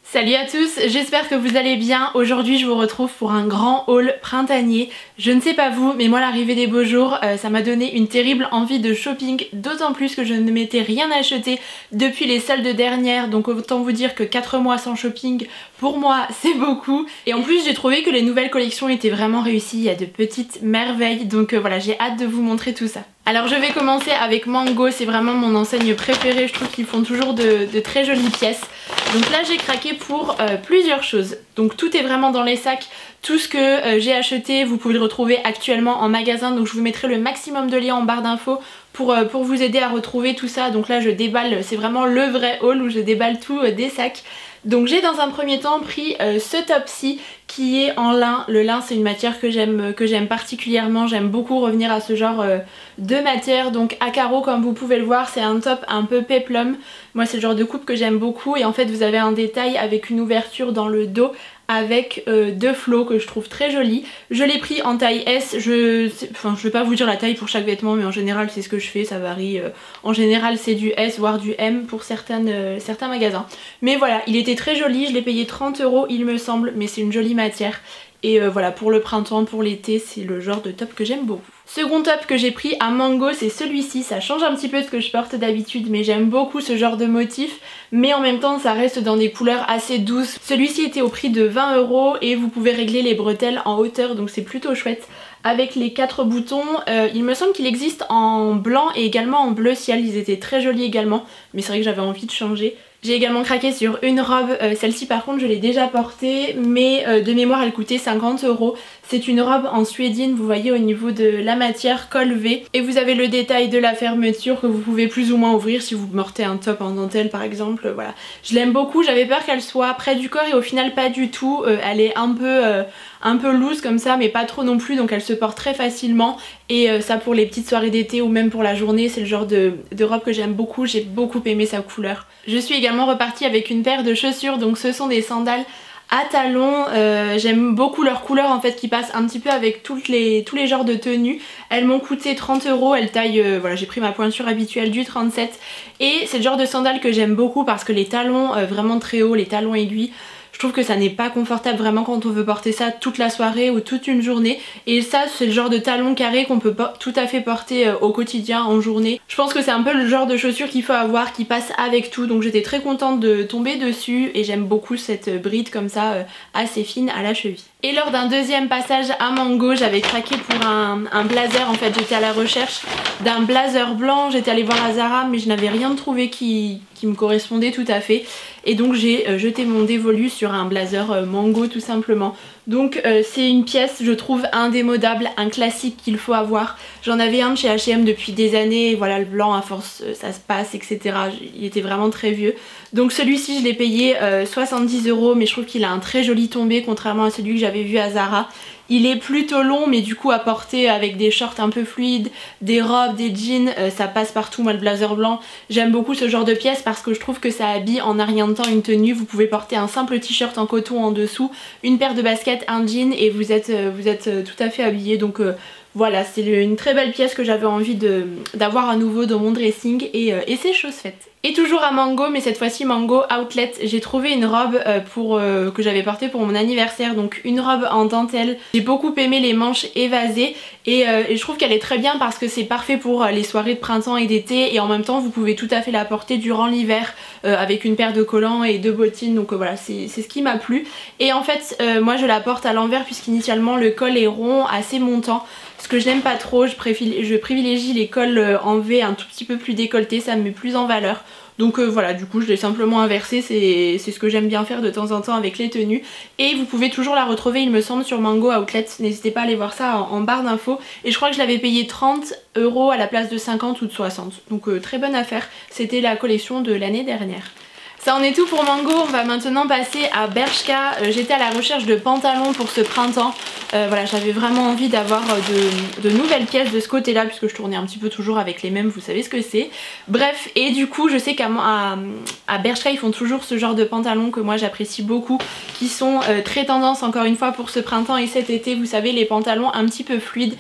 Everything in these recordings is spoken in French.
Salut à tous, j'espère que vous allez bien. Aujourd'hui je vous retrouve pour un grand haul printanier. Je ne sais pas vous, mais moi l'arrivée des beaux jours, ça m'a donné une terrible envie de shopping, d'autant plus que je ne m'étais rien acheté depuis les soldes dernières, donc autant vous dire que 4 mois sans shopping, pour moi c'est beaucoup. Et en plus j'ai trouvé que les nouvelles collections étaient vraiment réussies, il y a de petites merveilles, donc voilà, j'ai hâte de vous montrer tout ça. Alors je vais commencer avec Mango, c'est vraiment mon enseigne préférée, je trouve qu'ils font toujours de très jolies pièces. Donc là j'ai craqué pour plusieurs choses, donc tout est vraiment dans les sacs, tout ce que j'ai acheté vous pouvez le retrouver actuellement en magasin, donc je vous mettrai le maximum de liens en barre d'infos pour vous aider à retrouver tout ça. Donc là je déballe, c'est vraiment le vrai haul où je déballe tout des sacs. Donc j'ai dans un premier temps pris ce top-ci qui est en lin. Le lin c'est une matière que j'aime particulièrement, j'aime beaucoup revenir à ce genre de matière. Donc à carreaux comme vous pouvez le voir, c'est un top un peu péplum. Moi c'est le genre de coupe que j'aime beaucoup et en fait vous avez un détail avec une ouverture dans le dos avec deux flots que je trouve très jolis. Je l'ai pris en taille S, je vais pas vous dire la taille pour chaque vêtement mais en général c'est ce que je fais, ça varie. En général c'est du S voire du M pour certains magasins. Mais voilà, il était très joli, je l'ai payé 30 € il me semble, mais c'est une jolie matière. Et voilà, pour le printemps, pour l'été, c'est le genre de top que j'aime beaucoup. Second top que j'ai pris à Mango, c'est celui-ci. Ça change un petit peu de ce que je porte d'habitude, mais j'aime beaucoup ce genre de motif. Mais en même temps, ça reste dans des couleurs assez douces. Celui-ci était au prix de 20 € et vous pouvez régler les bretelles en hauteur, donc c'est plutôt chouette. Avec les 4 boutons, il me semble qu'il existe en blanc et également en bleu ciel. Ils étaient très jolis également, mais c'est vrai que j'avais envie de changer. J'ai également craqué sur une robe, celle-ci par contre je l'ai déjà portée, mais de mémoire elle coûtait 50 €. C'est une robe en suédine, vous voyez au niveau de la matière col V. Et vous avez le détail de la fermeture que vous pouvez plus ou moins ouvrir si vous portez un top en dentelle par exemple. Voilà, je l'aime beaucoup, j'avais peur qu'elle soit près du corps et au final pas du tout. Elle est un peu loose comme ça mais pas trop non plus, donc elle se porte très facilement. Et ça pour les petites soirées d'été ou même pour la journée, c'est le genre de robe que j'aime beaucoup, j'ai beaucoup aimé sa couleur. Je suis également repartie avec une paire de chaussures, donc ce sont des sandales à talons. J'aime beaucoup leur couleur en fait qui passe un petit peu avec tous les genres de tenues. Elles m'ont coûté 30 €, elles taillent, voilà, j'ai pris ma pointure habituelle du 37 et c'est le genre de sandales que j'aime beaucoup parce que les talons vraiment très hauts, les talons aiguilles, je trouve que ça n'est pas confortable vraiment quand on veut porter ça toute la soirée ou toute une journée. Et ça c'est le genre de talon carré qu'on peut tout à fait porter au quotidien, en journée. Je pense que c'est un peu le genre de chaussure qu'il faut avoir, qui passe avec tout. Donc j'étais très contente de tomber dessus et j'aime beaucoup cette bride comme ça assez fine à la cheville. Et lors d'un deuxième passage à Mango, j'avais craqué pour un blazer. En fait j'étais à la recherche d'un blazer blanc, j'étais allée voir à Zara mais je n'avais rien trouvé qui me correspondait tout à fait. Et donc j'ai jeté mon dévolu sur un blazer Mango tout simplement. Donc c'est une pièce je trouve indémodable, un classique qu'il faut avoir. J'en avais un de chez H&M depuis des années, et voilà le blanc à force ça se passe etc. Il était vraiment très vieux. Donc celui-ci je l'ai payé 70 € mais je trouve qu'il a un très joli tombé contrairement à celui que j'avais vu à Zara. Il est plutôt long mais du coup à porter avec des shorts un peu fluides, des robes, des jeans, ça passe partout. Moi le blazer blanc, j'aime beaucoup ce genre de pièce parce que je trouve que ça habille en un rien de temps une tenue. Vous pouvez porter un simple t-shirt en coton en dessous, une paire de baskets, un jean et vous êtes tout à fait habillé. Donc voilà, c'est une très belle pièce que j'avais envie d'avoir à nouveau dans mon dressing et c'est chose faite. Et toujours à Mango, mais cette fois-ci Mango Outlet, j'ai trouvé une robe que j'avais portée pour mon anniversaire, donc une robe en dentelle. J'ai beaucoup aimé les manches évasées et je trouve qu'elle est très bien parce que c'est parfait pour les soirées de printemps et d'été et en même temps vous pouvez tout à fait la porter durant l'hiver avec une paire de collants et 2 bottines, donc voilà c'est ce qui m'a plu. Et en fait moi je la porte à l'envers puisqu'initialement le col est rond, assez montant. Ce que je n'aime pas trop, je privilégie les cols en V un tout petit peu plus décolletés, ça me met plus en valeur. Donc voilà, du coup je l'ai simplement inversé, c'est ce que j'aime bien faire de temps en temps avec les tenues. Et vous pouvez toujours la retrouver il me semble sur Mango Outlet, n'hésitez pas à aller voir ça en barre d'infos. Et je crois que je l'avais payé 30 € à la place de 50 ou de 60, donc très bonne affaire, c'était la collection de l'année dernière. Ça en est tout pour Mango, on va maintenant passer à Bershka. J'étais à la recherche de pantalons pour ce printemps. Voilà, j'avais vraiment envie d'avoir de nouvelles pièces de ce côté là puisque je tournais un petit peu toujours avec les mêmes, vous savez ce que c'est. Bref, et du coup je sais qu'à Bershka ils font toujours ce genre de pantalons que moi j'apprécie beaucoup, qui sont très tendance encore une fois pour ce printemps et cet été, vous savez les pantalons un petit peu fluides.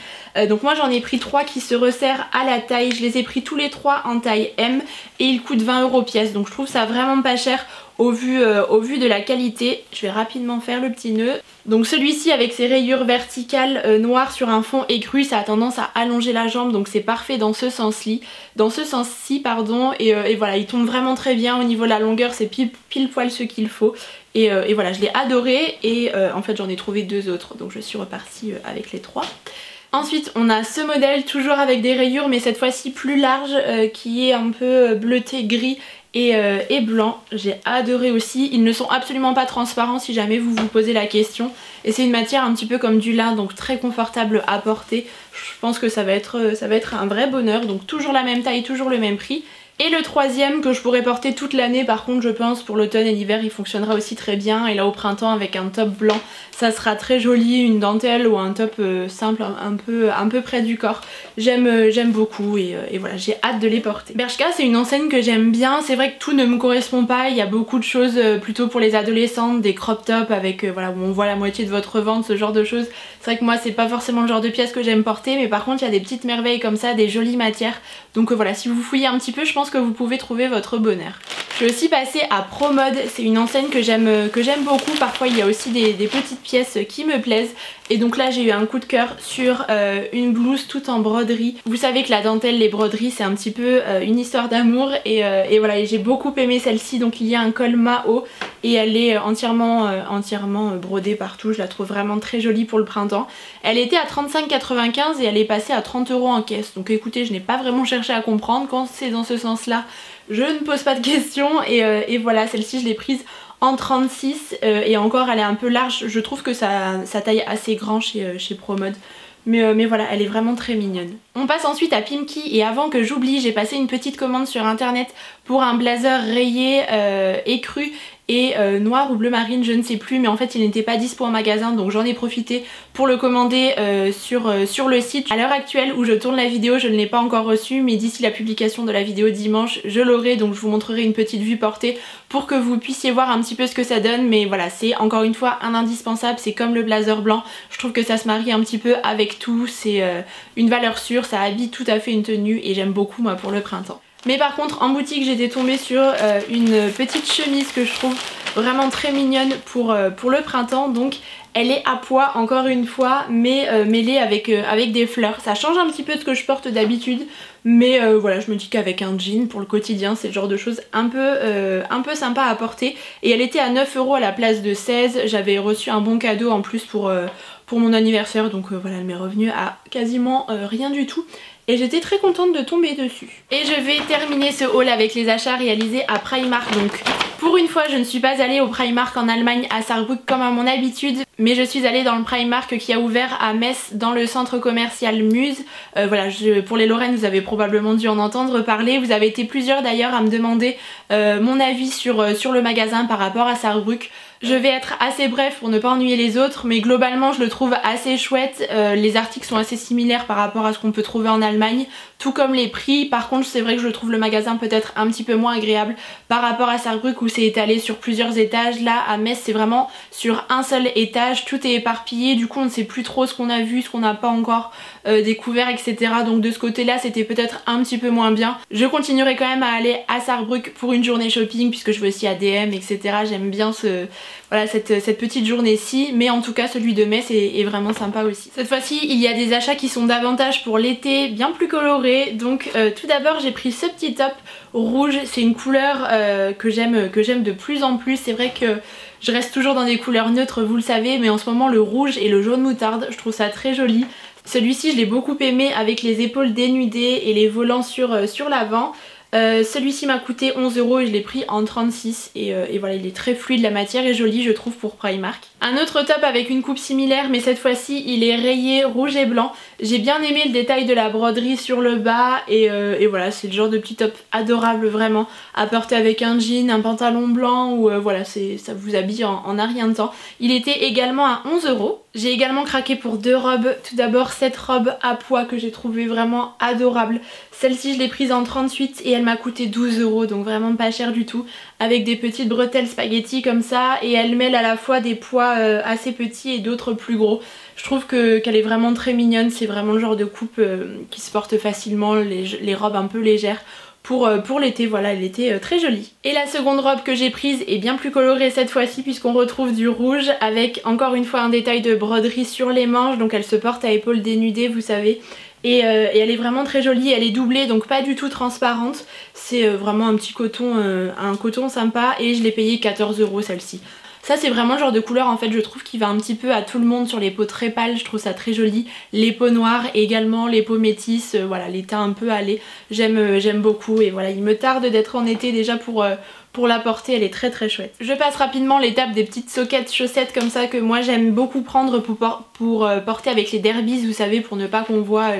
Donc moi j'en ai pris 3 qui se resserrent à la taille, je les ai pris tous les 3 en taille M et ils coûtent 20 € pièce, donc je trouve ça vraiment pas cher au vu de la qualité. Je vais rapidement faire le petit nœud. Donc celui-ci avec ses rayures verticales noires sur un fond écru, ça a tendance à allonger la jambe, donc c'est parfait dans ce sens-ci. Et voilà, il tombe vraiment très bien au niveau de la longueur, c'est pile poil ce qu'il faut. Et voilà, je l'ai adoré et en fait j'en ai trouvé 2 autres, donc je suis repartie avec les 3. Ensuite on a ce modèle toujours avec des rayures mais cette fois-ci plus large qui est un peu bleuté gris et blanc. J'ai adoré aussi. Ils ne sont absolument pas transparents si jamais vous vous posez la question. Et c'est une matière un petit peu comme du lin, donc très confortable à porter. Je pense que ça va être un vrai bonheur. Donc toujours la même taille, toujours le même prix. Et le troisième que je pourrais porter toute l'année, par contre je pense pour l'automne et l'hiver il fonctionnera aussi très bien. Et là au printemps avec un top blanc ça sera très joli, une dentelle ou un top simple un peu près du corps. J'aime beaucoup et voilà, j'ai hâte de les porter. Bershka c'est une enseigne que j'aime bien, c'est vrai que tout ne me correspond pas, il y a beaucoup de choses plutôt pour les adolescentes, des crop tops avec voilà, où on voit la moitié de votre ventre, ce genre de choses. C'est vrai que moi c'est pas forcément le genre de pièces que j'aime porter, mais par contre il y a des petites merveilles comme ça, des jolies matières. Donc voilà, si vous fouillez un petit peu je pense que vous pouvez trouver votre bonheur. Je vais aussi passer à ProMode, c'est une enseigne que j'aime beaucoup, parfois il y a aussi des petites pièces qui me plaisent. Et donc là j'ai eu un coup de cœur sur une blouse toute en broderie. Vous savez que la dentelle, les broderies c'est un petit peu une histoire d'amour et voilà, j'ai beaucoup aimé celle-ci. Donc il y a un col Mao et elle est entièrement brodée partout, je la trouve vraiment très jolie pour le printemps. Elle était à 35,95 et elle est passée à 30 € en caisse. Donc écoutez, je n'ai pas vraiment cherché à comprendre, quand c'est dans ce sens là je ne pose pas de questions et voilà, celle-ci je l'ai prise en 36 et encore elle est un peu large, je trouve que ça taille assez grand chez ProMode. Mais voilà, elle est vraiment très mignonne. On passe ensuite à Pimki et avant que j'oublie, j'ai passé une petite commande sur internet pour un blazer rayé écru et noir ou bleu marine, je ne sais plus, mais en fait il n'était pas dispo en magasin donc j'en ai profité pour le commander sur le site. À l'heure actuelle où je tourne la vidéo je ne l'ai pas encore reçu, mais d'ici la publication de la vidéo dimanche je l'aurai, donc je vous montrerai une petite vue portée pour que vous puissiez voir un petit peu ce que ça donne. Mais voilà, c'est encore une fois un indispensable, c'est comme le blazer blanc, je trouve que ça se marie un petit peu avec tout, c'est une valeur sûre, ça habille tout à fait une tenue et j'aime beaucoup moi pour le printemps. Mais par contre en boutique j'étais tombée sur une petite chemise que je trouve vraiment très mignonne pour le printemps. Donc elle est à pois encore une fois, mais mêlée avec des fleurs. Ça change un petit peu de ce que je porte d'habitude, mais voilà, je me dis qu'avec un jean pour le quotidien c'est le genre de choses un peu sympa à porter. Et elle était à 9 € à la place de 16. J'avais reçu un bon cadeau en plus pour mon anniversaire, donc voilà, elle m'est revenue à quasiment rien du tout. Et j'étais très contente de tomber dessus. Et je vais terminer ce haul avec les achats réalisés à Primark. Donc pour une fois je ne suis pas allée au Primark en Allemagne à Saarbrück comme à mon habitude, mais je suis allée dans le Primark qui a ouvert à Metz dans le centre commercial Muse. Voilà, pour les Lorraines vous avez probablement dû en entendre parler. Vous avez été plusieurs d'ailleurs à me demander mon avis sur le magasin par rapport à Saarbrück. Je vais être assez bref pour ne pas ennuyer les autres, mais globalement je le trouve assez chouette. Les articles sont assez similaires par rapport à ce qu'on peut trouver en Allemagne, tout comme les prix. Par contre c'est vrai que je trouve le magasin peut-être un petit peu moins agréable par rapport à Saarbrück où c'est étalé sur plusieurs étages. Là à Metz c'est vraiment sur un seul étage, tout est éparpillé, du coup on ne sait plus trop ce qu'on a vu, ce qu'on n'a pas encore découvert, etc. Donc de ce côté là c'était peut-être un petit peu moins bien. Je continuerai quand même à aller à Saarbrück pour une journée shopping puisque je vais aussi à DM, etc. J'aime bien voilà, cette petite journée-ci, mais en tout cas celui de Metz est vraiment sympa aussi. Cette fois-ci il y a des achats qui sont davantage pour l'été, bien plus colorés. Donc tout d'abord j'ai pris ce petit top rouge, c'est une couleur que j'aime de plus en plus. C'est vrai que je reste toujours dans des couleurs neutres, vous le savez, mais en ce moment le rouge et le jaune moutarde, je trouve ça très joli. Celui-ci je l'ai beaucoup aimé avec les épaules dénudées et les volants sur l'avant. Celui-ci m'a coûté 11 € et je l'ai pris en 36 et voilà, il est très fluide, la matière est jolie je trouve pour Primark. Un autre top avec une coupe similaire mais cette fois-ci il est rayé rouge et blanc. J'ai bien aimé le détail de la broderie sur le bas et voilà, c'est le genre de petit top adorable vraiment à porter avec un jean, un pantalon blanc ou voilà, ça vous habille en un rien de temps. Il était également à 11 €. J'ai également craqué pour 2 robes. Tout d'abord cette robe à pois que j'ai trouvé vraiment adorable. Celle-ci je l'ai prise en 38 et elle m'a coûté 12 €, donc vraiment pas cher du tout, avec des petites bretelles spaghetti comme ça, et elle mêle à la fois des pois assez petits et d'autres plus gros. Je trouve qu'elle est vraiment très mignonne, c'est vraiment le genre de coupe qui se porte facilement, les robes un peu légères pour l'été. Voilà, elle était très jolie. Et la seconde robe que j'ai prise est bien plus colorée cette fois-ci puisqu'on retrouve du rouge avec encore une fois un détail de broderie sur les manches, donc elle se porte à épaules dénudées, vous savez. Et elle est vraiment très jolie, elle est doublée donc pas du tout transparente, c'est vraiment un petit coton, un coton sympa et je l'ai payé 14 € celle-ci. Ça c'est vraiment le genre de couleur en fait je trouve qui va un petit peu à tout le monde sur les peaux très pâles, je trouve ça très joli. Les peaux noires également, les peaux métisses, voilà les teints un peu allés, j'aime beaucoup et voilà il me tarde d'être en été déjà pour la porter, elle est très très chouette. Je passe rapidement l'étape des petites soquettes chaussettes comme ça que moi j'aime beaucoup prendre pour porter avec les derbies, vous savez, pour ne pas qu'on voit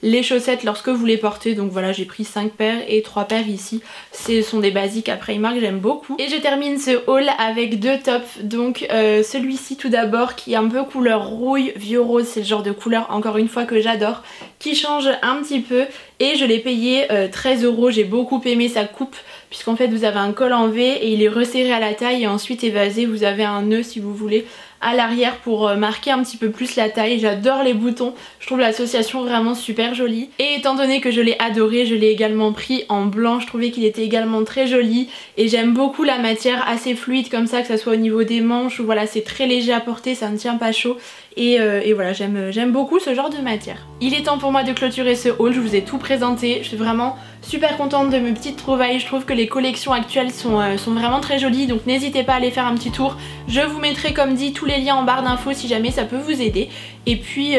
les chaussettes lorsque vous les portez. Donc voilà, j'ai pris 5 paires et 3 paires ici. Ce sont des basiques à Primark, j'aime beaucoup. Et je termine ce haul avec 2 tops. Donc celui-ci tout d'abord qui est un peu couleur rouille, vieux rose, c'est le genre de couleur encore une fois que j'adore, qui change un petit peu et je l'ai payé 13 €. J'ai beaucoup aimé sa coupe puisqu'en fait vous avez un col en V et il est resserré à la taille et ensuite évasé, vous avez un nœud si vous voulez à l'arrière pour marquer un petit peu plus la taille. J'adore les boutons, je trouve l'association vraiment super jolie. Et étant donné que je l'ai adoré, je l'ai également pris en blanc, je trouvais qu'il était également très joli et j'aime beaucoup la matière assez fluide comme ça, que ça soit au niveau des manches ou voilà, c'est très léger à porter, ça ne tient pas chaud. Et voilà, j'aime beaucoup ce genre de matière. Il est temps pour moi de clôturer ce haul, je vous ai tout présenté, je suis vraiment super contente de mes petites trouvailles, je trouve que les collections actuelles sont vraiment très jolies, donc n'hésitez pas à aller faire un petit tour. Je vous mettrai comme dit tous les liens en barre d'infos si jamais ça peut vous aider. Et puis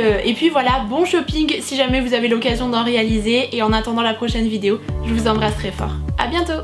voilà, bon shopping si jamais vous avez l'occasion d'en réaliser et en attendant la prochaine vidéo, je vous embrasse très fort. À bientôt!